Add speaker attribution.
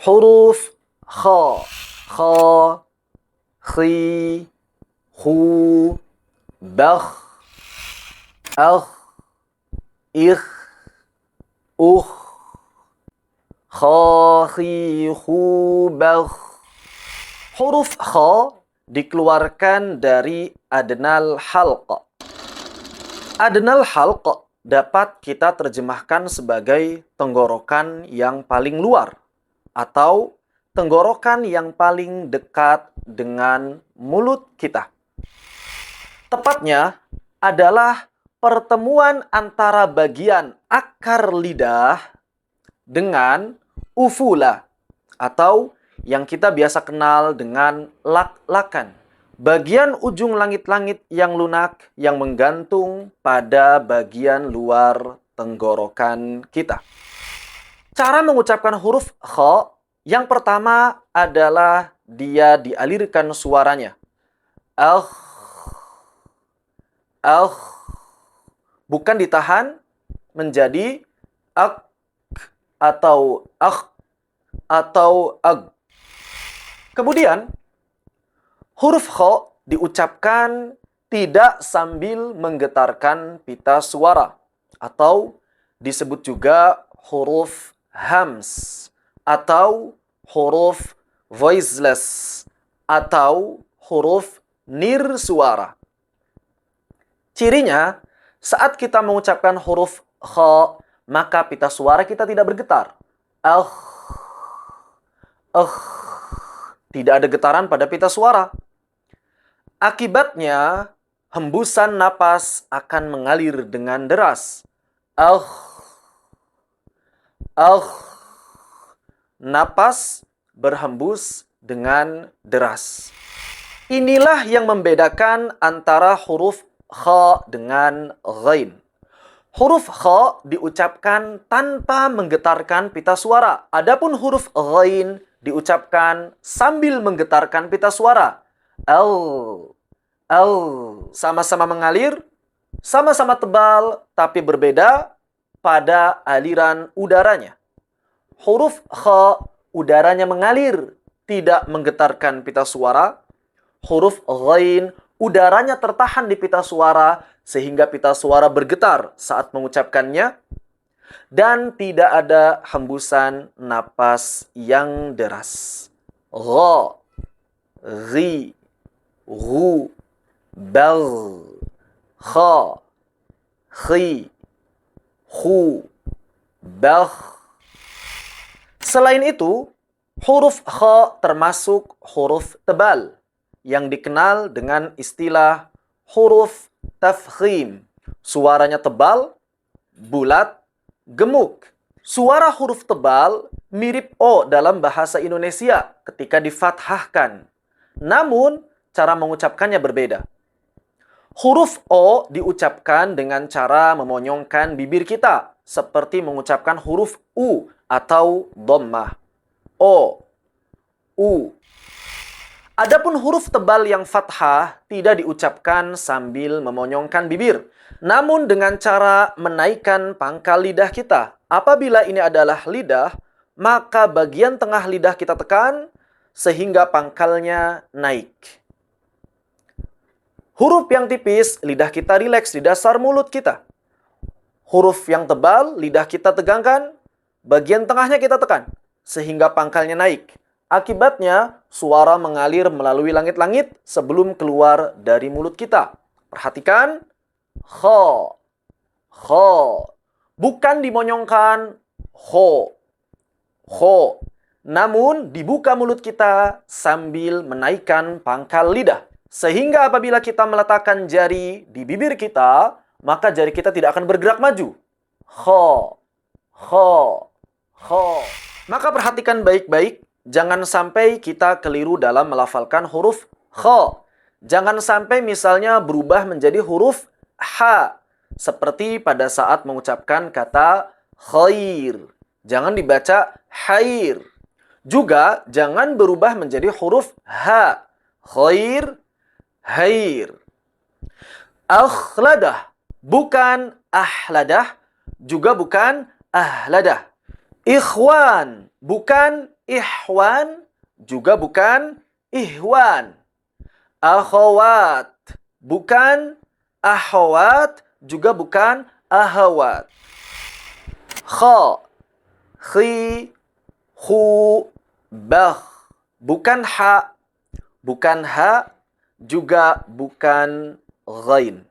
Speaker 1: huruf kha, kha, khi, hu, bakh, akh, ikh, ukh, kha, khi, hu, bakh. Huruf kha dikeluarkan dari adnal halq. Adnal halq dapat kita terjemahkan sebagai tenggorokan yang paling luar atau tenggorokan yang paling dekat dengan mulut kita. Tepatnya adalah pertemuan antara bagian akar lidah dengan ufula atau yang kita biasa kenal dengan lak-lakan. Bagian ujung langit-langit yang lunak yang menggantung pada bagian luar tenggorokan kita. Cara mengucapkan huruf kha yang pertama adalah dia dialirkan suaranya. Bukan ditahan menjadi ak atau atau ag. Kemudian, huruf kha diucapkan tidak sambil menggetarkan pita suara atau disebut juga huruf hams atau huruf voiceless atau huruf nirsuara. Cirinya, saat kita mengucapkan huruf kha, maka pita suara kita tidak bergetar. Tidak ada getaran pada pita suara. Akibatnya, hembusan napas akan mengalir dengan deras. Napas berhembus dengan deras. Inilah yang membedakan antara huruf kha dengan ghain. Huruf kha diucapkan tanpa menggetarkan pita suara. Adapun huruf ghain diucapkan sambil menggetarkan pita suara. Sama-sama mengalir, sama-sama tebal, tapi berbeda pada aliran udaranya. Huruf kha udaranya mengalir, tidak menggetarkan pita suara. Huruf ghain udaranya tertahan di pita suara sehingga pita suara bergetar saat mengucapkannya. Dan tidak ada hembusan napas yang deras. Gha, ghi, ghu, bal, kha, khi, hu, bakh. Selain itu, huruf kha termasuk huruf tebal yang dikenal dengan istilah huruf tafkhim. Suaranya tebal, bulat, gemuk. Suara huruf tebal mirip O dalam bahasa Indonesia ketika difathahkan. Namun, cara mengucapkannya berbeda. Huruf O diucapkan dengan cara memonyongkan bibir kita, seperti mengucapkan huruf U atau dhammah. O, U. Adapun huruf tebal yang fathah tidak diucapkan sambil memonyongkan bibir, namun dengan cara menaikkan pangkal lidah kita. Apabila ini adalah lidah, maka bagian tengah lidah kita tekan sehingga pangkalnya naik. Huruf yang tipis, lidah kita rileks di dasar mulut kita. Huruf yang tebal, lidah kita tegangkan, bagian tengahnya kita tekan sehingga pangkalnya naik. Akibatnya, suara mengalir melalui langit-langit sebelum keluar dari mulut kita. Perhatikan, kha, kha. Bukan dimonyongkan, ho, ho. Namun, dibuka mulut kita sambil menaikkan pangkal lidah. Sehingga apabila kita meletakkan jari di bibir kita, maka jari kita tidak akan bergerak maju. Kha, kha, kha. Maka perhatikan baik-baik. Jangan sampai kita keliru dalam melafalkan huruf kha. Jangan sampai misalnya berubah menjadi huruf ha. Seperti pada saat mengucapkan kata khair. Jangan dibaca hair. Juga jangan berubah menjadi huruf ha. Khair, hair. Akhladah. Bukan ahladah. Juga bukan ahladah. Ikhwan. Bukan Ihwan juga bukan ihwan. Akhawat bukan ahawat, juga bukan ahawat. Kha, khi, khu, bah. Bukan ha, bukan ha, juga bukan ghain.